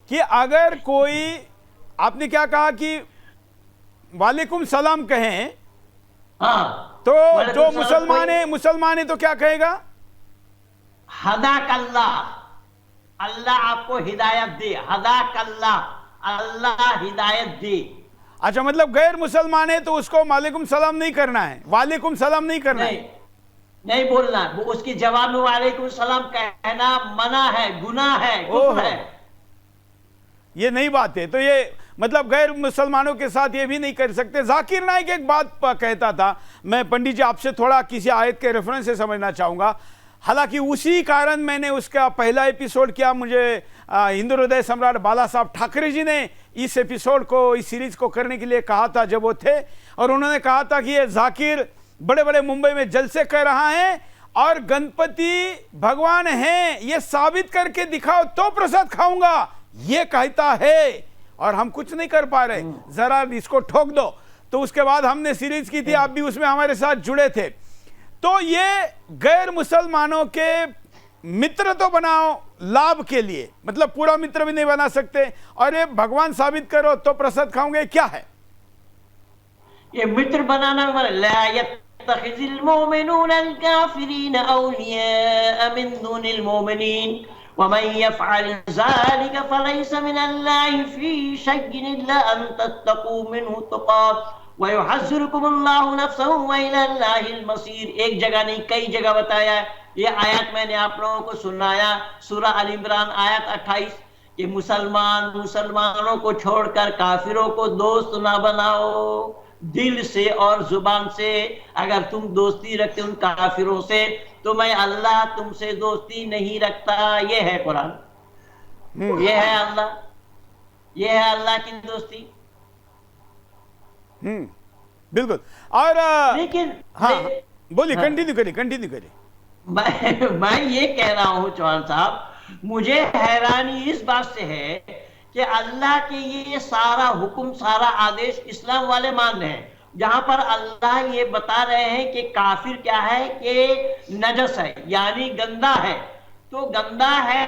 کہ اگر کوئی آپ نے کیا کہا کہ وعلیکم سلام کہیں تو جو مسلمان ہے تو کیا کہے گا؟ ہداک اللہ، اللہ آپ کو ہدایت دے، ہداک اللہ، اللہ ہدایت دے۔ اچھا، مطلب غیر مسلمان ہے تو اس کو وعلیکم سلام نہیں کرنا ہے، وعلیکم سلام نہیں کرنا ہے، نہیں بولنا، اس کی جواب میں وعلیکم السلام کہنا منع ہے، گناہ ہے، کفر ہے۔ یہ نئی بات ہے، تو یہ مطلب غیر مسلمانوں کے ساتھ یہ بھی نہیں کر سکتے۔ ذاکر نائک ایک بات کہتا تھا، میں پنڈت جی آپ سے تھوڑا کسی آیت کے ریفرنس سے سمجھنا چاہوں گا، حالانکہ اسی کارن میں نے اس کا پہلا ایپیسوڈ کیا، مجھے ہندو ہردے سمراٹ بالا صاحب ٹھاکرے جی نے اس ایپیسوڈ کو، اس سیریز کو کرنے کے لیے کہا تھا جب وہ تھے، اور انہوں نے کہا تھا کہ یہ ذاکر بڑے بڑے ممبئی میں جلسے کر رہا ہے اور گنپتی بھگوان ہیں یہ ثابت کر کے دکھاؤ تو پرساد کھاؤں گا، یہ کہتا ہے اور ہم کچھ نہیں کر پا رہے، ذرا اس کو ٹھوک دو۔ تو اس کے بعد ہم نے سیریز کی تھی، آپ بھی اس میں ہمارے ساتھ جڑے تھے۔ تو یہ غیر مسلمانوں کے متر تو بناؤ لابھ کے لیے، مطلب پورا متر بھی نہیں بنا سکتے، اور یہ بھگوان ثابت کرو تو پرساد کھاؤں گے، کیا ہے یہ متر بنانا؟ لا يتخذ المؤمنون الكافرين اولیاء من دون المؤمنین ومن يفعل ذلك فليس من الله في شيء الا ان تتقوا منه تقات ويحذركم الله نفسه والى الله المصير۔ ایک جگہ نہیں کئی جگہ بتایا ہے، یہ آیت میں نے آپ لوگوں کو سنایا، سورہ آل عمران آیت 28، کہ مسلمانوں کو چھوڑ کر کافروں کو دوست نہ بناؤ، دل سے اور زبان سے۔ اگر تم دوستی رکھتے ان کافروں سے تو میں اللہ تم سے دوستی نہیں رکھتا۔ یہ ہے قرآن، یہ ہے اللہ، یہ ہے اللہ کی دوستی۔ بالکل۔ اور لیکن ہاں بولیے، کنٹینیو کریے۔ میں یہ کہہ رہا ہوں چوہان صاحب، مجھے حیرانی اس بات سے ہے کہ اللہ کے یہ سارا حکم، سارا آدیش اسلام والے مان رہے ہیں، جہاں پر اللہ یہ بتا رہے ہیں کہ کافر کیا ہے، کہ نجس ہے، یعنی گندا ہے۔ تو گندا ہے،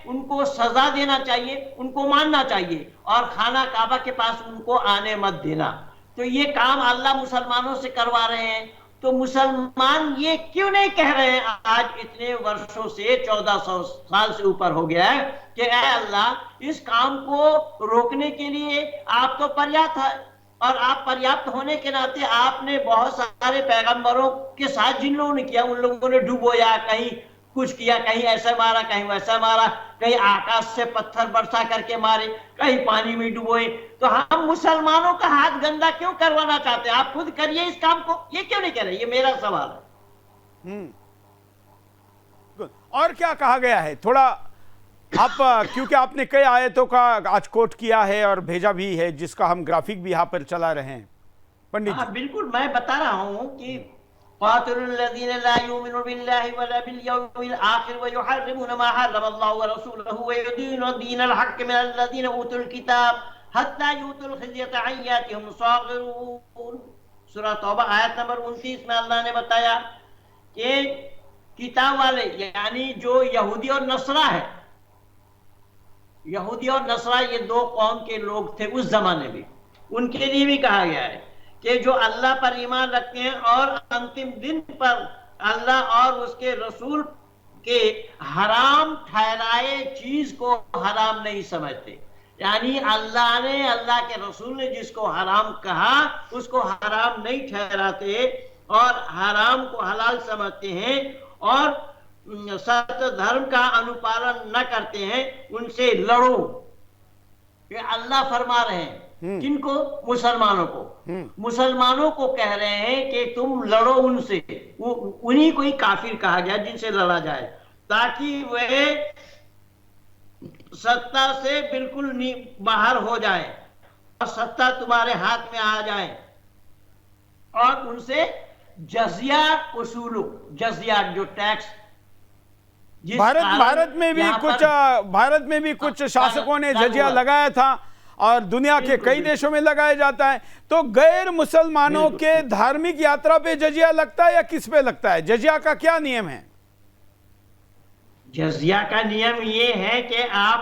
ان کو سزا دینا چاہیے، ان کو ماننا چاہیے، اور خانہ کعبہ کے پاس ان کو آنے مت دینا۔ تو یہ کام اللہ مسلمانوں سے کروا رہے ہیں، تو مسلمان یہ کیوں نہیں کہہ رہے ہیں آج اتنے ورشوں سے، 1400 سال سے اوپر ہو گیا ہے، کہ اے اللہ اس کام کو روکنے کے لیے آپ تو پریاپت ہے، اور آپ پریاپت ہونے کے ناطے آپ نے بہت سارے پیغمبروں کے ساتھ جن لوگوں نے کیا، ان لوگوں نے ڈوبویا، کہیں کچھ کیا، کہیں ایسا مارا، کہیں ویسا مارا، کہیں آکاش سے پتھر برسا کر کے مارے، کہیں پانی میں ڈبوئے۔ تو ہم مسلمانوں کا ہاتھ گندا کیوں کروانا چاہتے ہیں؟ آپ خود کریے اس کام کو، یہ کیوں نہیں کر رہے؟ یہ میرا سوال ہے۔ اور کیا کہا گیا ہے تھوڑا آپ، کیونکہ آپ نے کئی آیتوں کا آج کوٹ کیا ہے اور بھیجا بھی ہے، جس کا ہم گرافک بھی یہاں پر چلا رہے ہیں پنڈت جی۔ بالکل، میں بتا رہا ہوں کہ قاتل الذین لا یؤمنون باللہ ولا بالیوم الآخر ویحرمون ما حرم اللہ ورسولہ ویدینون دین الحق من الذین اوتوا الکتاب حتی یؤتوا الخزیۃ عن ایاتہم صاغرون۔ سورہ توبہ آیت نمبر 29 میں اللہ نے بتایا کہ کتاب والے، یعنی جو یہودی اور نصرہ ہے، یہودی اور نصرہ یہ دو قوم کے لوگ تھے اس زمانے میں، ان کے لیے بھی کہا گیا ہے کہ جو اللہ پر ایمان رکھتے ہیں اور انتم دن پر اللہ اور اس کے رسول کے حرام ٹھہرائے چیز کو حرام نہیں سمجھتے، یعنی اللہ نے، اللہ کے رسول نے جس کو حرام کہا اس کو حرام نہیں ٹھہراتے اور حرام کو حلال سمجھتے ہیں، اور ستیہ دھرم کا انوپالن نہ کرتے ہیں، ان سے لڑو۔ یہ اللہ فرما رہے ہیں کن کو؟ مسلمانوں کو۔ مسلمانوں کو کہہ رہے ہیں کہ تم لڑو ان سے، انہی کو ہی کافر کہا گیا جن سے لڑا جائے، تاکہ وہ ستہ سے بالکل باہر ہو جائے اور ستہ تمہارے ہاتھ میں آ جائے، اور ان سے جزیہ وصولو، جزیہ جو ٹیکس بھارت میں بھی کچھ شاسکوں نے جزیہ لگایا تھا اور دنیا کے کئی دیشوں میں لگایا جاتا ہے۔ تو غیر مسلمانوں کے دھارمک یاترا پہ جزیہ لگتا ہے یا کس پہ لگتا ہے؟ جزیہ کا کیا نیم ہے؟ جزیہ کا نیم یہ ہے کہ آپ